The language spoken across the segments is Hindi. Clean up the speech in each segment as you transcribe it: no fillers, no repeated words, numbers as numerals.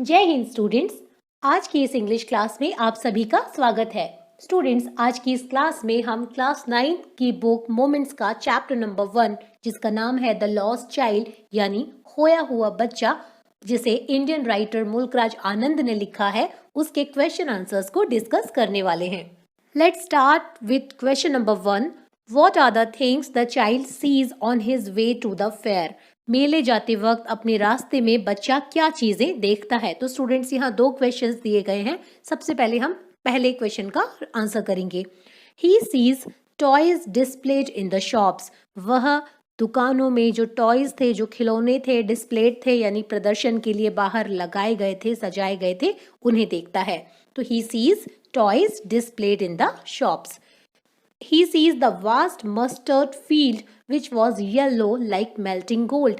जय हिंद स्टूडेंट्स। आज की इस इंग्लिश क्लास में आप सभी का स्वागत है। स्टूडेंट्स, आज की इस क्लास में हम क्लास 9 की बुक मोमेंट्स का चैप्टर नंबर 1, जिसका नाम है द लॉस्ट चाइल्ड यानी खोया हुआ बच्चा, जिसे इंडियन राइटर मुल्कराज आनंद ने लिखा है, उसके क्वेश्चन आंसर्स को डिस्कस करने वाले हैं। Let's start with question number 1। What are the things the child sees on his way to the fair? मेले जाते वक्त अपने रास्ते में बच्चा क्या चीजें देखता है? तो स्टूडेंट्स, यहाँ दो क्वेश्चंस दिए गए हैं। सबसे पहले हम पहले क्वेश्चन का आंसर करेंगे। He sees toys displayed in the shops. वह दुकानों में जो टॉयज थे, जो खिलौने थे, डिस्प्लेड थे यानी प्रदर्शन के लिए बाहर लगाए गए थे, सजाए गए थे, उन्हें देखता है। तो he sees toys displayed in the shops. He sees the vast mustard field which was yellow like melting gold.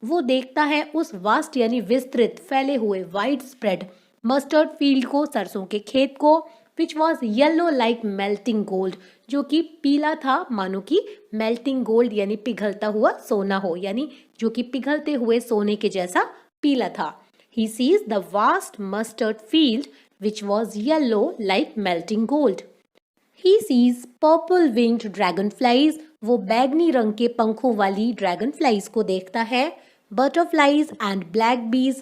वो देखता है उस वास्ट यानी विस्तृत, फैले हुए, वाइड स्प्रेड मस्टर्ड फील्ड को, सरसों के खेत को, which was yellow like melting gold, जो कि पीला था मानो कि melting gold यानी पिघलता हुआ सोना हो, यानी जो कि पिघलते हुए सोने के जैसा पीला था। He sees the vast mustard field which was yellow like melting gold. He sees purple winged dragonflies. वो बैगनी रंग के पंखों वाली ड्रैगन फ्लाइज को देखता है। बटरफ्लाइज एंड ब्लैक बीज,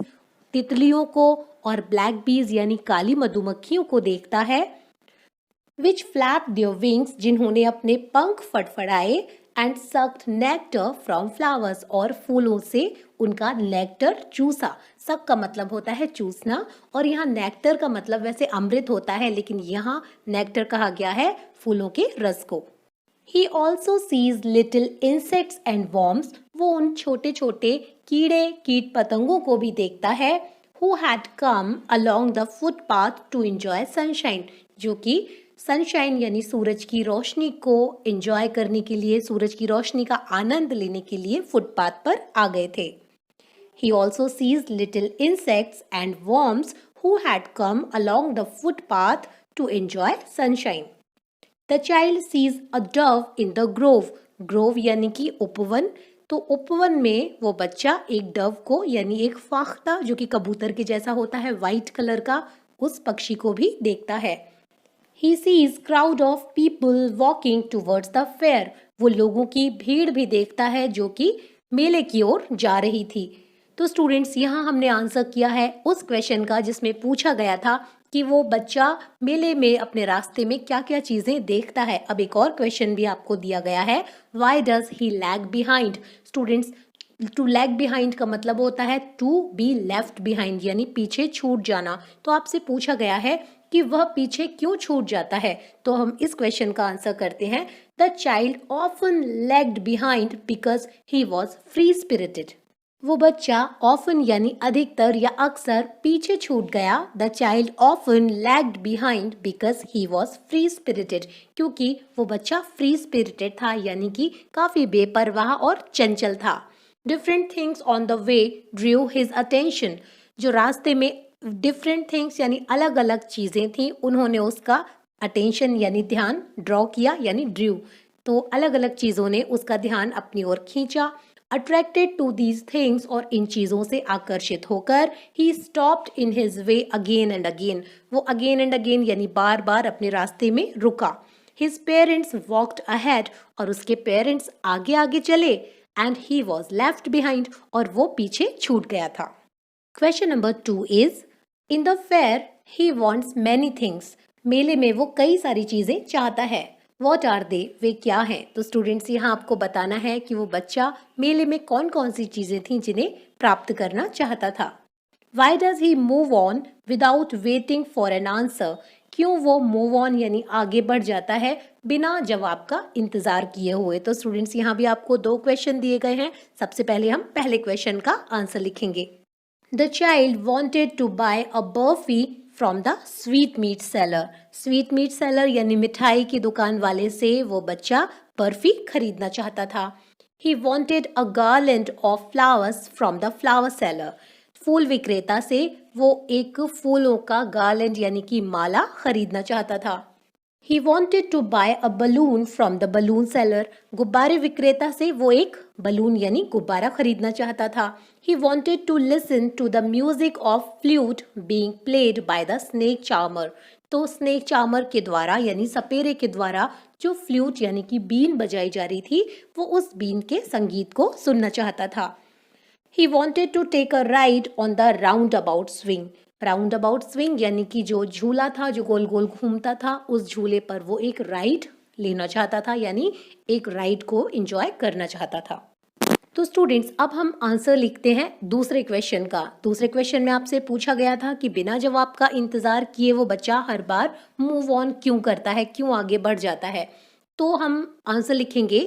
तितलियों को और ब्लैक बीज यानी काली मधुमक्खियों को देखता है। Which flapped their wings, जिन्होंने अपने पंख फड़फड़ाए, and sucked nectar from flowers, और फूलों से उनका नेक्टर चूसा। सक का मतलब होता है चूसना, और यहाँ नेक्टर का मतलब वैसे अमृत होता है, लेकिन यहाँ नेक्टर कहा गया है फूलों के रस को। He also sees little insects and worms. वो उन छोटे छोटे कीड़े कीट पतंगों को भी देखता है। Who had come along the footpath to enjoy sunshine, जो कि सनशाइन यानी सूरज की रोशनी को एंजॉय करने के लिए, सूरज की रोशनी का आनंद लेने के लिए फुटपाथ पर आ गए थे। He also sees little insects and worms who had come along the footpath to enjoy sunshine. The child sees a dove in the grove. Grove यानी कि उपवन। तो उपवन में वो बच्चा एक डव को यानी एक फाख्ता, जो कि कबूतर के जैसा होता है, वाइट कलर का, उस पक्षी को भी देखता है। He sees crowd of people walking towards the fair. वो लोगों की भीड़ भी देखता है जो कि मेले की ओर जा रही थी। तो स्टूडेंट्स, यहाँ हमने आंसर किया है उस क्वेश्चन का जिसमें पूछा गया था कि वो बच्चा मेले में अपने रास्ते में क्या क्या चीजें देखता है। अब एक और क्वेश्चन भी आपको दिया गया है, Why does he lag behind? Students, to lag behind का मतलब होता है टू बी लेफ्ट बिहाइंड, यानी पीछे छूट जाना। तो आपसे पूछा गया है कि वह पीछे क्यों छूट जाता है, तो हम इस क्वेश्चन का आंसर करते हैं, the child often lagged behind because he was free spirited. वो बच्चा ऑफन यानी अधिकतर या अक्सर पीछे छूट गया। The child often lagged behind because he was free spirited, क्योंकि वो बच्चा फ्री स्पिरिटेड था, यानी कि काफी बेपरवाह और चंचल था। Different things on the way Drew his attention, जो रास्ते में डिफरेंट थिंग्स यानी अलग अलग चीजें थी, उन्होंने उसका अटेंशन यानी ध्यान ड्रॉ किया यानी ड्रू। तो अलग अलग चीजों ने उसका ध्यान अपनी ओर खींचा। अट्रैक्टेड टू दीज थिंग्स, और इन चीजों से आकर्षित होकर, he stopped in his way again and again. वो अगेन एंड अगेन यानी बार बार अपने रास्ते में रुका। हिज पेरेंट्स वॉक्ड अहेड, और उसके पेरेंट्स आगे आगे चले, and he was left behind, और वो पीछे छूट गया था। Question number 2 is, in the fair he wants many things. मेले में वो कई सारी चीजें चाहता है। वॉट आर दे, वे क्या हैं? तो स्टूडेंट्स, यहाँ आपको बताना है कि वो बच्चा मेले में कौन कौन सी चीजें थी जिन्हें प्राप्त करना चाहता था। Why does he move on without waiting for an answer, क्यों वो मूव ऑन यानी आगे बढ़ जाता है बिना जवाब का इंतजार किए हुए। तो स्टूडेंट्स, यहाँ भी आपको दो क्वेश्चन दिए गए हैं। सबसे पहले हम पहले क्वेश्चन का आंसर लिखेंगे। The child wanted to buy a burfi from the sweet meat seller. Sweet meat seller यानी मिठाई की दुकान वाले से वो बच्चा बर्फी खरीदना चाहता था। He wanted a garland of flowers from the flower seller. फूल विक्रेता से वो एक फूलों का गार्लैंड यानी कि माला खरीदना चाहता था। He wanted to buy a balloon from the balloon seller. गुब्बारे विक्रेता से वो एक बलून यानी गुब्बारा खरीदना चाहता था. He wanted to listen to the music of flute being played by the snake charmer. तो स्नेक चार्मर के द्वारा यानी सपेरे के द्वारा जो फ्लूट यानी कि बीन बजाई जा रही थी वो उस बीन के संगीत को सुनना चाहता था. He wanted to take a ride on the roundabout swing. Round about swing यानी कि जो झूला था जो गोल गोल घूमता था उस झूले पर वो एक राइड लेना चाहता था यानी एक राइड को एंजॉय करना चाहता था. तो स्टूडेंट्स अब हम आंसर लिखते हैं दूसरे क्वेश्चन का. दूसरे क्वेश्चन में आपसे पूछा गया था कि बिना जवाब का इंतजार किए वो बच्चा हर बार मूव ऑन क्यों करता है, क्यों आगे बढ़ जाता है. तो हम आंसर लिखेंगे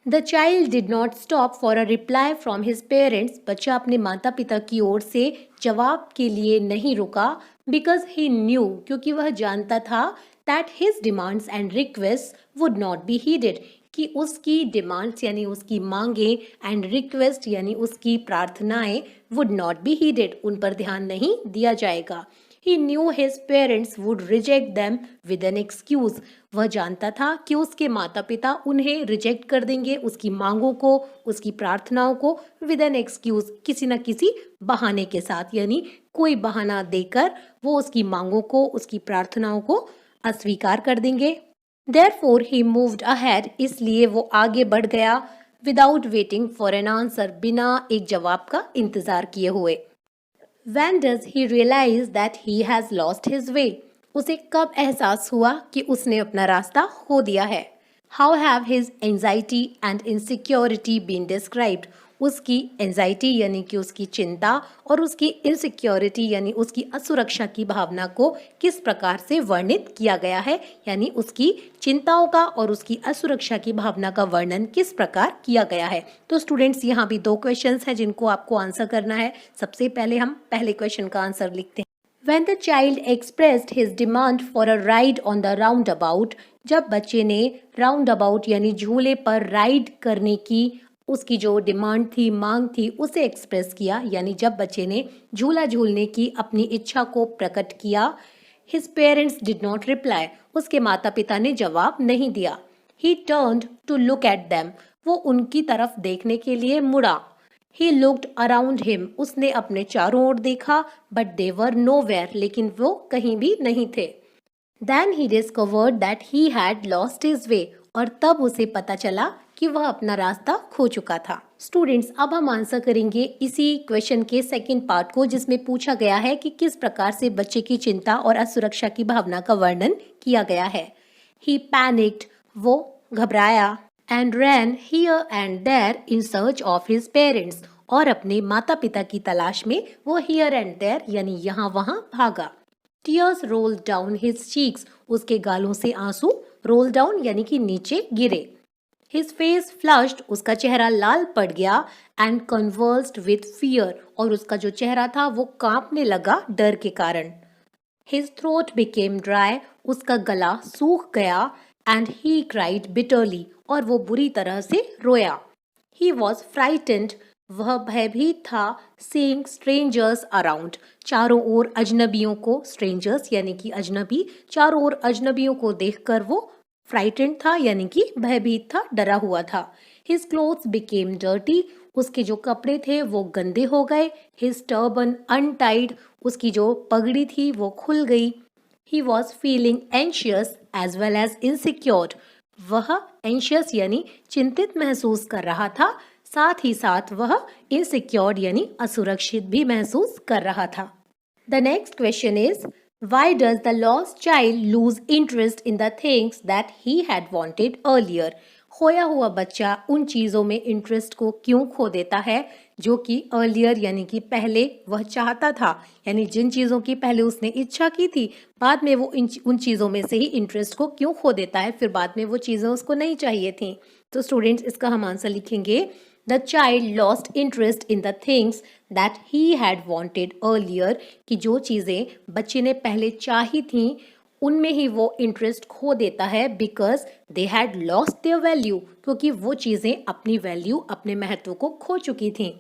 the child did not stop for a reply from his parents. बच्चा अपने माता पिता की ओर से जवाब के लिए नहीं रुका. बिकॉज ही न्यू क्योंकि वह जानता था that his demands and request would not be heeded कि उसकी डिमांड्स यानी उसकी मांगे एंड रिक्वेस्ट यानी उसकी प्रार्थनाएं वुड नॉट बी हीडेड उन पर ध्यान नहीं दिया जाएगा. He knew his parents would reject them with an excuse. वह जानता था कि उसके माता पिता उन्हें रिजेक्ट कर देंगे उसकी मांगों को उसकी प्रार्थनाओं को with an excuse किसी न किसी बहाने के साथ यानी कोई बहाना देकर वो उसकी मांगों को उसकी प्रार्थनाओं को अस्वीकार कर देंगे. Therefore he moved ahead. इसलिए वो आगे बढ़ गया without waiting for an answer. बिना एक जवाब का इंतजार किए हुए. When does he realize that he has lost his way? उसे कब एहसास हुआ कि उसने अपना रास्ता खो दिया है. How have his anxiety and insecurity been described? उसकी एंजाइटी यानी कि उसकी चिंता और उसकी इनसिक्योरिटी यानी उसकी असुरक्षा की भावना को किस प्रकार से वर्णित किया गया है यानी उसकी चिंताओं का और उसकी असुरक्षा की भावना का वर्णन किस प्रकार किया गया है. तो स्टूडेंट्स यहाँ भी दो क्वेश्चंस हैं जिनको आपको आंसर करना है. सबसे पहले हम पहले क्वेश्चन का आंसर लिखते हैं. When the child expressed his demand for a ride on the roundabout, जब बच्चे ने राउंड यानी झूले पर राइड करने की उसकी जो डिमांड थी मांग थी उसे एक्सप्रेस किया यानी जब बच्चे ने झूला झूलने की अपनी इच्छा को प्रकट किया. His parents did not reply. उसके माता पिता ने जवाब नहीं दिया. He turned to look at them. वो उनकी तरफ देखने के लिए मुड़ा. He looked around him. उसने अपने चारों ओर देखा बट दे वर नोवेयर. लेकिन वो कहीं भी नहीं थे. Then he discovered that he had lost his way. और तब उसे पता चला कि वह अपना रास्ता खो चुका था. स्टूडेंट्स अब हम आंसर करेंगे इसी क्वेश्चन के सेकंड पार्ट को जिसमें पूछा गया है कि किस प्रकार से बच्चे की चिंता और असुरक्षा की भावना का वर्णन किया गया है. He panicked. वो घबराया. And ran here and there in search of his parents. और अपने माता पिता की तलाश में वो हियर एंड देयर यानी यहाँ वहाँ भागा. Tears rolled down his cheeks. उसके गालों से आंसू रोल डाउन यानी कि नीचे गिरे. His face flushed. उसका चेहरा लाल पड़ गया. And convulsed with fear. और उसका जो चेहरा था वो कांपने लगा डर के कारण. His throat became dry. उसका गला सूख गया. And he cried bitterly. और वो बुरी तरह से रोया. He was frightened. वह भयभीत था. Seeing strangers around. चारों ओर अजनबियों को strangers यानी कि अजनबी चारों ओर अजनबियों को देखकर वो फ्राइटेंड था यानी कि भयभीत था डरा हुआ था. His clothes became dirty. उसके जो कपड़े थे वो गंदे हो गए. His turban untied. उसकी जो पगड़ी थी वो खुल गई. He was feeling anxious as well as insecured. वह एंशियस यानी चिंतित महसूस कर रहा था साथ ही साथ वह इनसिक्योर्ड यानी असुरक्षित भी महसूस कर रहा था. The next question is Why does the lost child lose interest in the things that he had wanted earlier? खोया हुआ बच्चा उन चीज़ों में इंटरेस्ट को क्यों खो देता है जो कि अर्लियर यानी कि पहले वह चाहता था यानी जिन चीज़ों की पहले उसने इच्छा की थी बाद में वो उन चीज़ों में से ही इंटरेस्ट को क्यों खो देता है फिर बाद में वो चीज़ें उसको नहीं चाहिए थी. तो स्टूडेंट्स इसका हम आंसर लिखेंगे The child lost interest in the things that he had wanted earlier. कि जो चीज़ें बच्चे ने पहले चाही थी उनमें ही वो इंटरेस्ट खो देता है because they had lost their value. क्योंकि वो चीज़ें अपनी वैल्यू अपने महत्व को खो चुकी थी.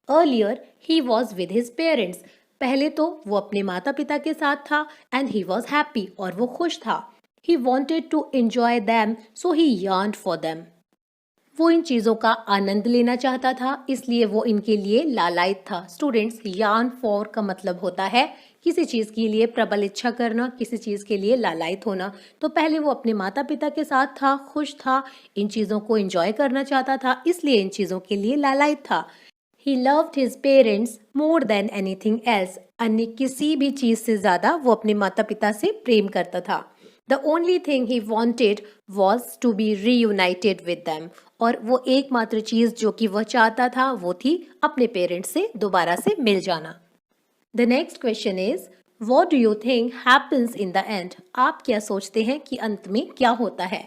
Earlier he was with his parents. पहले तो वो अपने माता पिता के साथ था and he was happy और वो खुश था. He wanted to enjoy them, so he yearned for them. वो इन चीज़ों का आनंद लेना चाहता था, इसलिए वो इनके लिए लालायित था। स्टूडेंट्स, यार्न फॉर का मतलब होता है किसी चीज़ के लिए प्रबल इच्छा करना, किसी चीज़ के लिए लालायित होना। तो पहले वो अपने माता पिता के साथ था, खुश था, इन चीज़ों को एंजॉय करना चाहता था, इसलिए इन चीज़ों के लिए लालायित था। He loved his parents more than anything else. अन्य किसी भी चीज़ से ज़्यादा वो अपने माता पिता से प्रेम करता था। The only thing he wanted was to be reunited with them. और वो एकमात्र चीज़ जो कि वह चाहता था वो थी अपने पेरेंट्स से दोबारा से मिल जाना। The next question is, what do you think happens in the end? आप क्या सोचते हैं कि अंत में क्या होता है?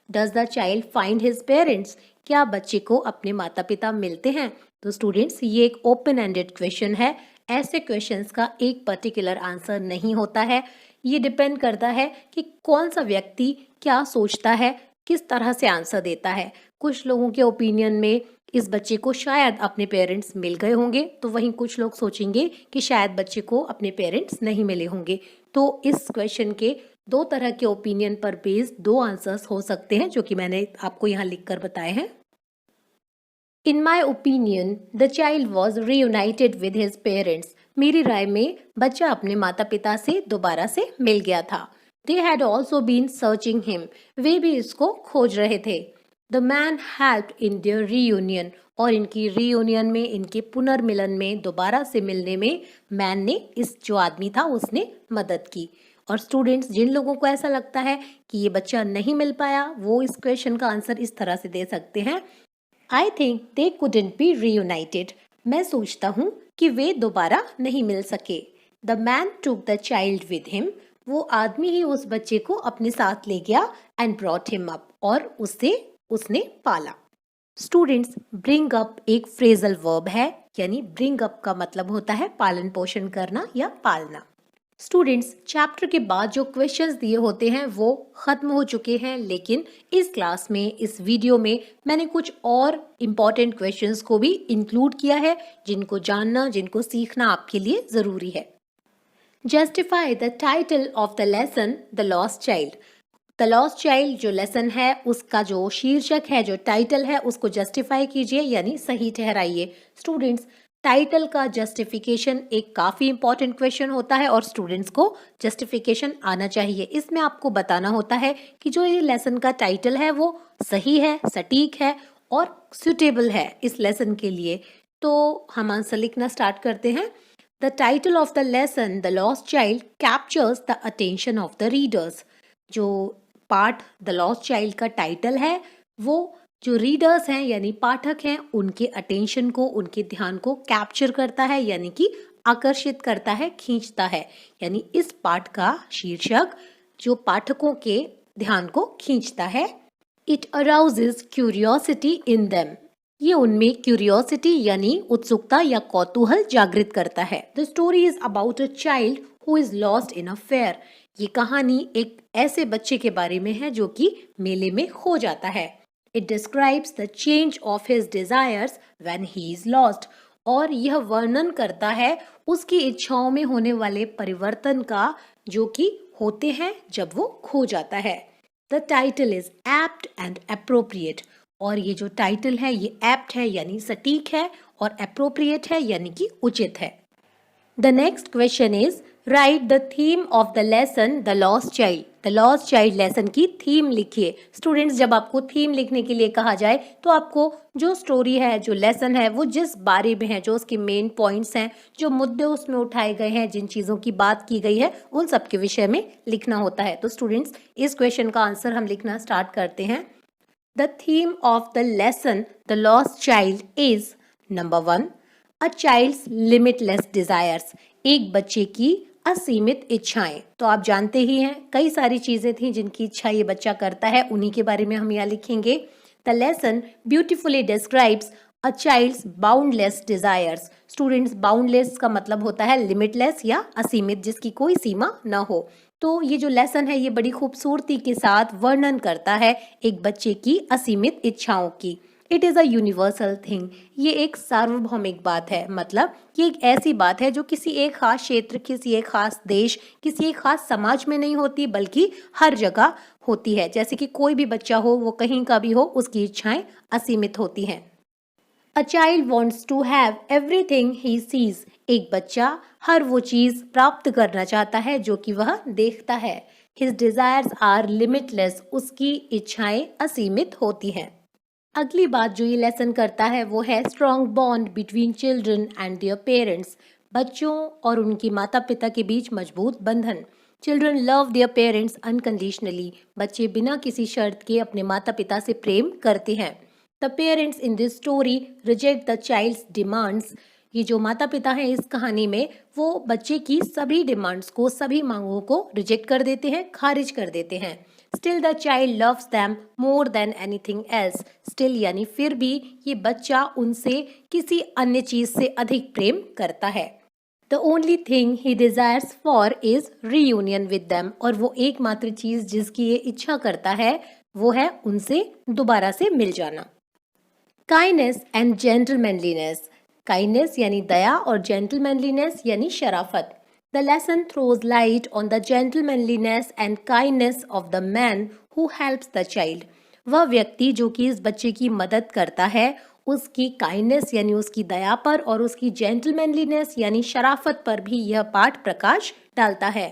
Does the child find his parents? क्या बच्चे को अपने माता पिता मिलते हैं? तो स्टूडेंट्स, ये एक ओपन एंडेड क्वेश्चन है। ऐसे क्वेश्चंस का एक पर्टिकुलर आंसर नहीं होता है। ये डिपेंड करता है कि कौन सा व्यक्ति क्या सोचता है, किस तरह से आंसर देता है। कुछ लोगों के ओपिनियन में इस बच्चे को शायद अपने पेरेंट्स मिल गए होंगे, तो वहीं कुछ लोग सोचेंगे कि शायद बच्चे को अपने पेरेंट्स नहीं मिले होंगे। तो इस क्वेश्चन के दो तरह के ओपिनियन पर बेस्ड दो आंसर्स हो सकते हैं, जो कि मैंने आपको यहाँ लिखकर बताए हैं। In my opinion, the child was reunited with his parents. मेरी राय में बच्चा अपने माता पिता से दोबारा से मिल गया था। They had also been searching him. वे भी इसको खोज रहे थे। The man helped in their reunion. और इनकी reunion में, इनके पुनर्मिलन में, दोबारा से मिलने में मैन ने, इस जो आदमी था उसने मदद की। और स्टूडेंट्स, जिन लोगों को ऐसा लगता है कि ये बच्चा नहीं मिल पाया, वो इस क्वेश्चन का आंसर इस तरह से दे सकते हैं, I think they couldn't be reunited. मैं सोचता हूँ कि वे दोबारा नहीं मिल सके। The man took the child with him. वो आदमी ही उस बच्चे को अपने साथ ले गया and brought him up. और उसने पाला। स्टूडेंट्स, bring up एक फ्रेजल वर्ब है, यानी bring up का मतलब होता है पालन पोषण करना या पालना। स्टूडेंट्स, चैप्टर के बाद जो क्वेश्चंस दिए होते हैं वो ख़त्म हो चुके हैं, लेकिन इस क्लास में, इस वीडियो में मैंने कुछ और इम्पॉर्टेंट क्वेश्चंस को भी इंक्लूड किया है, जिनको जानना, जिनको सीखना आपके लिए ज़रूरी है। Justify the title of the lesson the lost child. The lost child जो लेसन है उसका जो शीर्षक है, जो टाइटल है, उसको जस्टिफाई कीजिए, यानी सही ठहराइए। स्टूडेंट्स, टाइटल का जस्टिफिकेशन एक काफ़ी इंपॉर्टेंट क्वेश्चन होता है और स्टूडेंट्स को जस्टिफिकेशन आना चाहिए। इसमें आपको बताना होता है कि जो ये लेसन का टाइटल है वो सही है, सटीक है और सुटेबल है इस लेसन के लिए। तो हम आंसर लिखना स्टार्ट करते हैं। The title of the lesson the lost child captures the attention of the readers. जो पार्ट द लॉस्ट चाइल्ड का टाइटल है वो जो रीडर्स हैं यानी पाठक हैं उनके अटेंशन को, उनके ध्यान को कैप्चर करता है, यानी कि आकर्षित करता है, खींचता है। यानी इस पाठ का शीर्षक जो पाठकों के ध्यान को खींचता है। It arouses curiosity in them. ये उनमें क्यूरियोसिटी यानी उत्सुकता या कौतूहल जागृत करता है। The story is about a child who is lost in a fair. ये कहानी एक ऐसे बच्चे के बारे में है जो कि मेले में खो जाता है। It describes the change of his desires when he is lost. और यह वर्णन करता है उसकी इच्छाओं में होने वाले परिवर्तन का, जो कि होते हैं जब वो खो जाता है। The title is apt and appropriate. और ये जो टाइटल है ये apt है यानी सटीक है और appropriate है यानी कि उचित है। The next question is, write the theme of the lesson The Lost Child. The Lost Child lesson की थीम लिखिए। स्टूडेंट्स, जब आपको थीम लिखने के लिए कहा जाए तो आपको जो स्टोरी है, जो लेसन है, वो जिस बारे में है, जो उसके मेन पॉइंट्स हैं, जो मुद्दे उसमें उठाए गए हैं, जिन चीज़ों की बात की गई है, उन सब के विषय में लिखना होता है। तो स्टूडेंट्स, इस क्वेश्चन का आंसर हम लिखना स्टार्ट करते हैं। The theme of the lesson the lost child is number 1, a child's limitless desires. एक बच्चे की असीमित इच्छाएं। तो आप जानते ही हैं कई सारी चीजें थी जिनकी इच्छा ये बच्चा करता है, उन्हीं के बारे में हम यहाँ लिखेंगे। The lesson beautifully describes a child's boundless desires. Students, boundless का मतलब होता है लिमिटलेस या असीमित, जिसकी कोई सीमा न हो। तो ये जो लेसन है ये बड़ी खूबसूरती के साथ वर्णन करता है एक बच्चे की असीमित इच्छाओं की। It is a universal thing. ये एक सार्वभौमिक बात है, मतलब ये एक ऐसी बात है जो किसी एक खास क्षेत्र, किसी एक खास देश, किसी एक खास समाज में नहीं होती, बल्कि हर जगह होती है। जैसे कि कोई भी बच्चा हो, वो कहीं का भी हो, उसकी इच्छाएं असीमित होती हैं। A child wants to have everything he sees. एक बच्चा हर वो चीज प्राप्त करना चाहता है जो कि वह देखता है। His desires are limitless. उसकी इच्छाएं असीमित होती हैं। अगली बात जो ये लेसन करता है वो है strong bond between children and their parents. बच्चों और उनकी माता पिता के बीच मजबूत बंधन। Children love their parents unconditionally. बच्चे बिना किसी शर्त के अपने माता पिता से प्रेम करते हैं। The parents in this story reject the child's demands. ये जो माता पिता हैं इस कहानी में, वो बच्चे की सभी डिमांड्स को, सभी मांगों को रिजेक्ट कर देते हैं, खारिज कर देते हैं। Still the child loves them more than anything else. Still यानी फिर भी ये बच्चा उनसे किसी अन्य चीज से अधिक प्रेम करता है। The only thing he desires for is reunion with them. और वो एकमात्र चीज जिसकी ये इच्छा करता है वो है उनसे दोबारा से मिल जाना। Kindness and जेंटलमैनलीनेस। काइंडनेस यानी दया और जेंटलमैनलीनेस यानी शराफत। The lesson throws light on the gentlemanliness and kindness of the man who helps the child. वह व्यक्ति जो कि इस बच्चे की मदद करता है, उसकी काइंडनेस यानी उसकी दया पर और उसकी जेंटलमैनलीनेस यानी शराफत पर भी यह पाठ प्रकाश डालता है।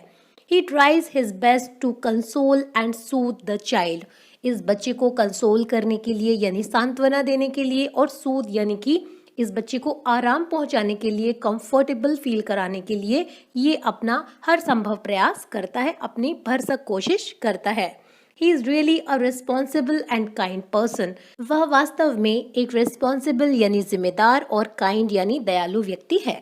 He tries his best to console and soothe the child. इस बच्चे को कंसोल करने के लिए यानी सांत्वना देने के लिए, और सूद यानी कि इस बच्चे को आराम पहुंचाने के लिए, कंफर्टेबल फील कराने के लिए ये अपना हर संभव प्रयास करता है, अपनी भरसक कोशिश करता है। He is really a responsible and kind person. वह वास्तव में एक रिस्पॉन्सिबल यानी जिम्मेदार और काइंड यानी दयालु व्यक्ति है।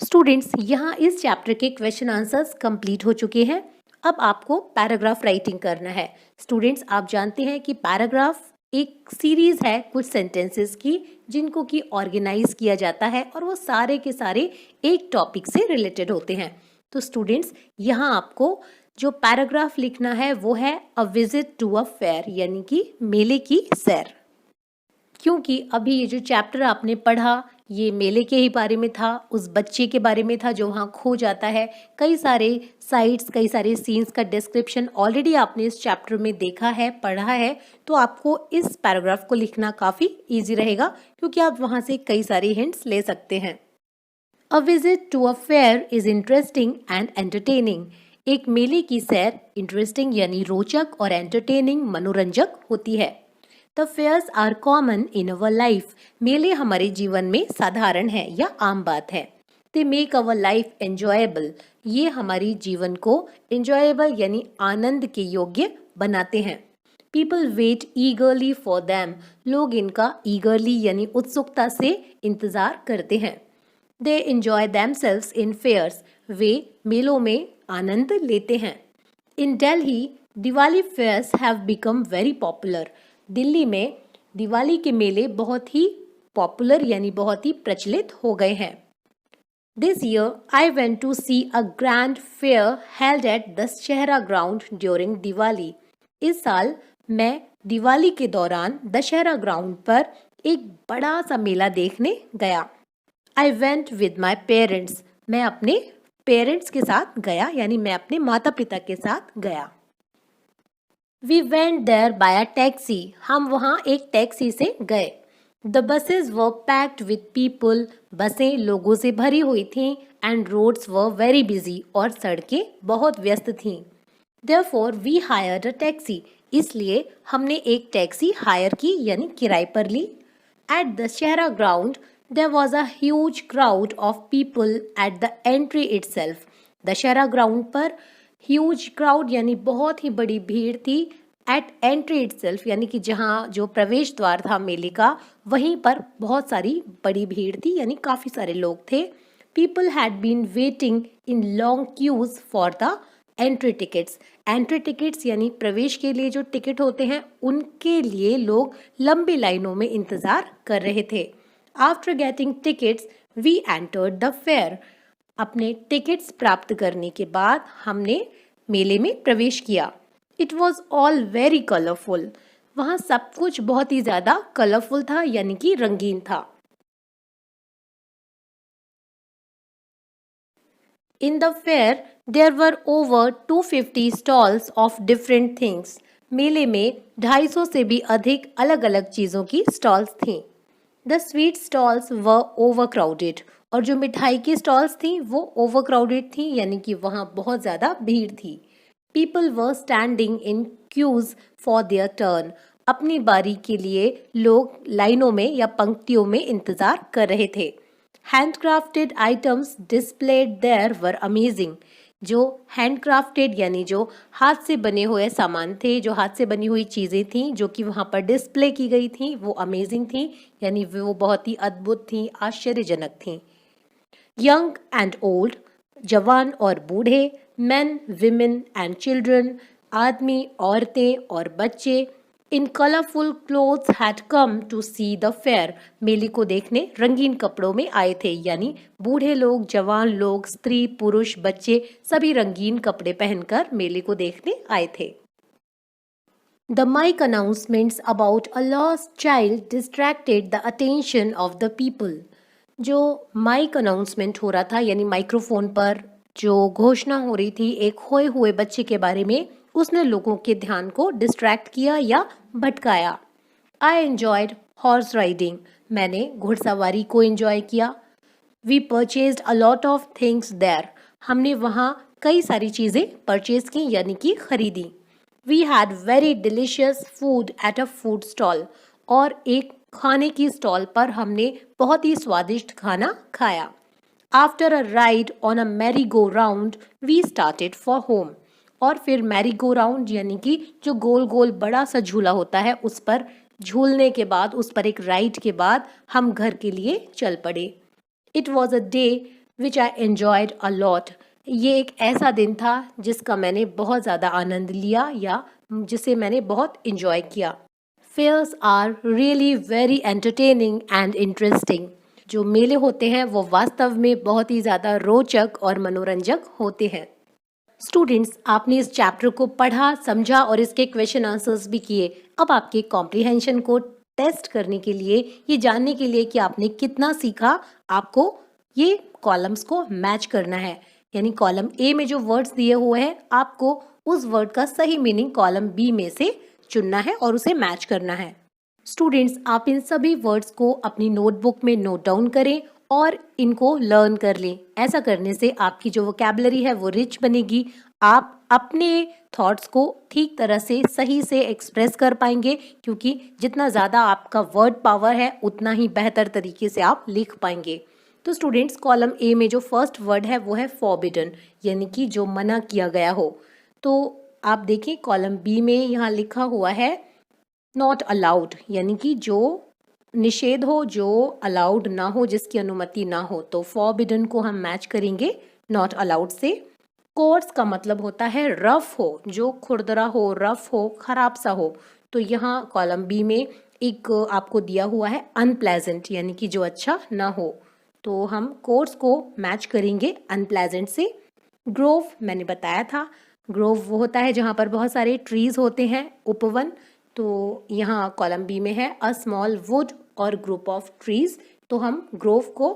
स्टूडेंट्स, यहाँ इस चैप्टर के क्वेश्चन आंसर्स कंप्लीट हो चुके हैं। अब आपको पैराग्राफ राइटिंग करना है। स्टूडेंट्स, आप जानते हैं कि पैराग्राफ एक सीरीज है कुछ सेंटेंसेस की, जिनको कि ऑर्गेनाइज किया जाता है और वो सारे के सारे एक टॉपिक से रिलेटेड होते हैं। तो स्टूडेंट्स, यहाँ आपको जो पैराग्राफ लिखना है वो है a visit to a fair, यानी कि मेले की सैर। क्योंकि अभी ये जो चैप्टर आपने पढ़ा ये मेले के ही बारे में था, उस बच्चे के बारे में था जो वहाँ खो जाता है। कई सारे साइट्स, कई सारे सीन्स का डिस्क्रिप्शन ऑलरेडी आपने इस चैप्टर में देखा है, पढ़ा है, तो आपको इस पैराग्राफ को लिखना काफ़ी इजी रहेगा, क्योंकि आप वहाँ से कई सारे हिंट्स ले सकते हैं। A visit to a fair is interesting and entertaining. एक मेले की सैर इंटरेस्टिंग यानी रोचक और एंटरटेनिंग मनोरंजक होती है। The fairs are common in our life. मेले हमारे जीवन में साधारण है या आम बात है। They make our life enjoyable. ये हमारी जीवन को एंजॉयबल यानी आनंद के योग्य बनाते हैं। People wait eagerly for them. लोग इनका ईगरली यानी उत्सुकता से इंतजार करते हैं। They enjoy themselves in fairs. वे मेलों में आनंद लेते हैं। In Delhi Diwali fairs have become very popular. Delhi में दिवाली के मेले बहुत ही पॉपुलर यानी बहुत ही प्रचलित हो गए हैं। This year I went to see a grand fair held at Dussehra ground during Diwali. इस साल मैं दिवाली के दौरान दशहरा ग्राउंड पर एक बड़ा सा मेला देखने गया। I went with my parents. मैं अपने पेरेंट्स के साथ गया, यानी मैं अपने माता पिता के साथ गया। We went there by a taxi. हम वहाँ एक टैक्सी से गए। The buses were packed with people. बसें लोगों से भरी हुई थीं। And roads were very busy. और सड़कें बहुत व्यस्त थीं। Therefore we hired a taxi. इसलिए हमने एक टैक्सी हायर की यानी किराए पर ली। At Dussehra ground there was a huge crowd of people at the entry itself. Dussehra ground पर ह्यूज क्राउड यानी बहुत ही बड़ी भीड़ थी। एट एंट्री इटसेल्फ यानी कि जहाँ जो प्रवेश द्वार था मेले का, वहीं पर बहुत सारी बड़ी भीड़ थी, यानी काफ़ी सारे लोग थे। People had been waiting in long queues for the entry tickets. Entry tickets यानी प्रवेश के लिए जो टिकट होते हैं, उनके लिए लोग लंबी लाइनों में इंतज़ार कर रहे थे। After getting tickets we entered the fair. अपने टिकट्स प्राप्त करने के बाद हमने मेले में प्रवेश किया। It was all very colourful. वहाँ सब कुछ बहुत ही ज़्यादा कलरफुल था, यानी कि रंगीन था। In the fair, there were over 250 stalls of different things. मेले में 250 से भी अधिक अलग-अलग चीज़ों की स्टॉल्स थीं। The sweet stalls were overcrowded. और जो मिठाई की स्टॉल्स थीं वो ओवरक्राउडेड थीं, यानी कि वहाँ बहुत ज़्यादा भीड़ थी। People were standing in queues for their turn. अपनी बारी के लिए लोग लाइनों में या पंक्तियों में इंतज़ार कर रहे थे। Handcrafted items displayed there were amazing. जो हैंडक्राफ्टेड यानी जो हाथ से बने हुए सामान थे, जो हाथ से बनी हुई चीज़ें थीं जो कि वहाँ पर डिस्प्ले की गई थी, वो अमेजिंग थी, यानी वो बहुत ही अद्भुत थी, आश्चर्यजनक थी। यंग एंड ओल्ड, जवान और बूढ़े, मेन विमेन एंड चिल्ड्रन, आदमी औरतें और बच्चे in colourful clothes had come to see the fair. मेले को देखने रंगीन कपड़ों में आए थे, यानी बूढ़े लोग, जवान लोग, स्त्री, पुरुष, बच्चे सभी रंगीन कपड़े पहनकर मेले को देखने आए थे। The mic announcements about a lost child distracted the attention of the people. जो माइक अनाउंसमेंट हो रहा था, यानी माइक्रोफोन पर जो घोषणा हो रही थी एक खोए हुए बच्चे के बारे में, उसने लोगों के ध्यान को डिस्ट्रैक्ट किया या भटकाया। I enjoyed horse riding. मैंने घुड़सवारी को एंजॉय किया। We purchased a lot of things there. हमने वहाँ कई सारी चीज़ें परचेज की, यानी कि खरीदी। We had very delicious food at a food stall. और एक खाने की स्टॉल पर हमने बहुत ही स्वादिष्ट खाना खाया। After a ride on a merry go round we started for home. और फिर मैरी गो राउंड यानी कि जो गोल गोल बड़ा सा झूला होता है, उस पर झूलने के बाद, उस पर एक राइड के बाद हम घर के लिए चल पड़े। It was a day which I enjoyed a lot. ये एक ऐसा दिन था जिसका मैंने बहुत ज़्यादा आनंद लिया या जिसे मैंने बहुत इंजॉय किया। Fairs are really very entertaining and interesting. जो मेले होते हैं वो वास्तव में बहुत ही ज़्यादा रोचक और मनोरंजक होते हैं। स्टूडेंट्स, आपने इस चैप्टर को पढ़ा, समझा और इसके क्वेश्चन आंसर्स भी किए। अब आपके कॉम्प्रिहेंशन को टेस्ट करने के लिए, ये जानने के लिए कि आपने कितना सीखा, आपको ये कॉलम्स को मैच करना है। यानी कॉलम ए में जो वर्ड्स दिए हुए हैं, आपको उस वर्ड का सही मीनिंग कॉलम बी में से चुनना है और उसे मैच करना है। स्टूडेंट्स, आप इन सभी वर्ड्स को अपनी नोटबुक में नोट डाउन करें और इनको लर्न कर लें। ऐसा करने से आपकी जो वोकैबुलरी है वो रिच बनेगी। आप अपने थॉट्स को ठीक तरह से सही से एक्सप्रेस कर पाएंगे, क्योंकि जितना ज़्यादा आपका वर्ड पावर है उतना ही बेहतर तरीके से आप लिख पाएंगे। तो स्टूडेंट्स, कॉलम ए में जो फर्स्ट वर्ड है वो है फॉरबिडन, यानी कि जो मना किया गया हो। तो आप देखें कॉलम बी में यहाँ लिखा हुआ है नॉट अलाउड, यानी कि जो निषेध हो, जो अलाउड ना हो, जिसकी अनुमति ना हो। तो फॉरबिडन को हम मैच करेंगे नॉट अलाउड से। कोर्स का मतलब होता है रफ हो, जो खुरदरा हो, रफ हो, खराब सा हो। तो यहाँ कॉलम बी में एक आपको दिया हुआ है अनप्लेजेंट, यानी कि जो अच्छा ना हो। तो हम कोर्स को मैच करेंगे अनप्लेजेंट से। ग्रोव मैंने बताया था, ग्रोव वो होता है जहाँ पर बहुत सारे ट्रीज होते हैं, उपवन। तो यहाँ कॉलम बी में है अ स्मॉल वुड और ग्रुप ऑफ ट्रीज। तो हम ग्रोव को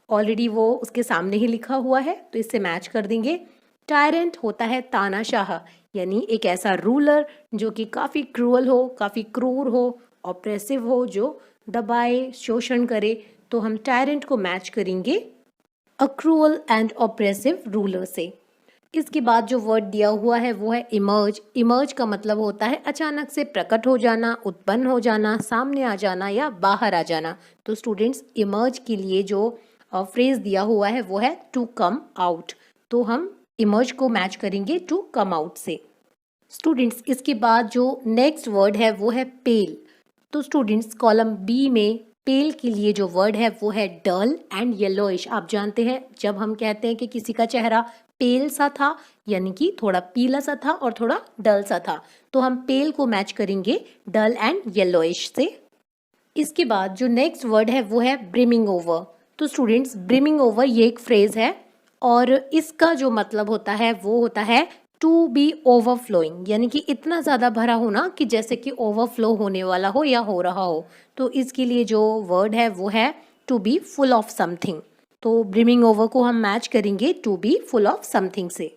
ऑलरेडी वो उसके सामने ही लिखा हुआ है, तो इससे मैच कर देंगे। टायरेंट होता है तानाशाह, यानी एक ऐसा रूलर जो कि काफ़ी क्रूअल हो, काफ़ी क्रूर हो, ऑप्रेसिव हो, जो दबाए, शोषण करे। तो हम टायरेंट को मैच करेंगे अ क्रूअल एंड ऑप्रेसिव रूलर से। इसके बाद जो वर्ड दिया हुआ है वो है इमर्ज। इमर्ज का मतलब होता है अचानक से प्रकट हो जाना, उत्पन्न हो जाना, सामने आ जाना या बाहर आ जाना। तो स्टूडेंट्स, इमर्ज के लिए जो फ्रेज दिया हुआ है वो है टू कम आउट। तो हम इमर्ज को मैच करेंगे टू कम आउट से। स्टूडेंट्स, इसके बाद जो नेक्स्ट वर्ड है वो है पेल। तो स्टूडेंट्स, कॉलम बी में पेल के लिए जो वर्ड है वो है डल एंड येलोइश। आप जानते हैं जब हम कहते हैं कि किसी का चेहरा पेल सा था, यानी कि थोड़ा पीला सा था और थोड़ा डल सा था, तो हम पेल को मैच करेंगे डल एंड येलोइश से। इसके बाद जो नेक्स्ट वर्ड है वो है ब्रिमिंग ओवर। तो स्टूडेंट्स, ब्रिमिंग ओवर ये एक फ्रेज है और इसका जो मतलब होता है वो होता है टू बी ओवरफ्लोइंग यानी कि इतना ज़्यादा भरा होना कि जैसे कि ओवरफ्लो होने वाला हो या हो रहा हो। तो इसके लिए जो वर्ड है वो है to be full of something. तो ब्रिमिंग ओवर को हम मैच करेंगे to be full of something से।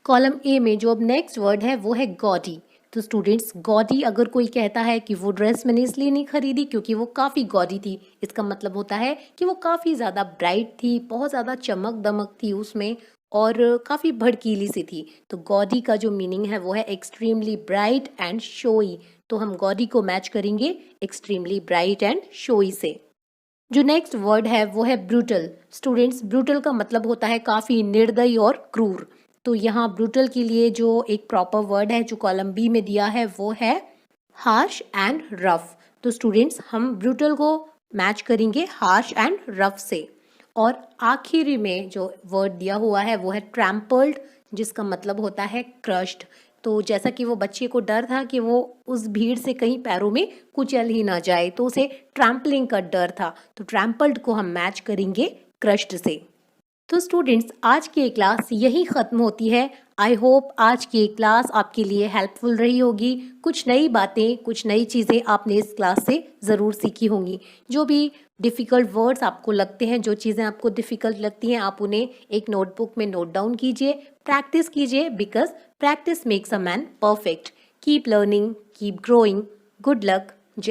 कॉलम ए में जो अब नेक्स्ट वर्ड है वो है गॉडी। तो स्टूडेंट्स, गॉडी अगर कोई कहता है कि वो ड्रेस मैंने इसलिए नहीं खरीदी क्योंकि वो काफ़ी गॉडी थी, इसका मतलब होता है कि वो काफ़ी ज़्यादा ब्राइट थी, बहुत ज़्यादा चमक दमक थी उसमें और काफ़ी भड़कीली सी थी। तो गॉडी का जो मीनिंग है वो है एक्सट्रीमली ब्राइट एंड शोई। तो हम गॉडी को मैच करेंगे एक्सट्रीमली ब्राइट एंड शोई से। जो नेक्स्ट वर्ड है वो है ब्रूटल। स्टूडेंट्स, ब्रूटल का मतलब होता है काफ़ी निर्दयी और क्रूर। तो यहाँ ब्रूटल के लिए जो एक प्रॉपर वर्ड है जो कॉलम बी में दिया है वो है हार्श एंड रफ। तो स्टूडेंट्स, हम ब्रूटल को मैच करेंगे हार्श एंड रफ से। और आखिरी में जो वर्ड दिया हुआ है वो है ट्रैम्पल्ड, जिसका मतलब होता है क्रश्ड। तो जैसा कि वो बच्चे को डर था कि वो उस भीड़ से कहीं पैरों में कुचल ही ना जाए, तो उसे ट्रैम्पलिंग का डर था। तो ट्रैम्पल्ड को हम मैच करेंगे क्रश्ड से। तो स्टूडेंट्स, आज की ये क्लास यही ख़त्म होती है। आई होप आज की ये क्लास आपके लिए हेल्पफुल रही होगी। कुछ नई बातें, कुछ नई चीज़ें आपने इस क्लास से ज़रूर सीखी होंगी। जो भी डिफ़िकल्ट वर्ड्स आपको लगते हैं, जो चीज़ें आपको डिफ़िकल्ट लगती हैं, आप उन्हें एक नोटबुक में नोट डाउन कीजिए, प्रैक्टिस कीजिए, because practice makes a man perfect. Keep learning, keep growing. Good luck.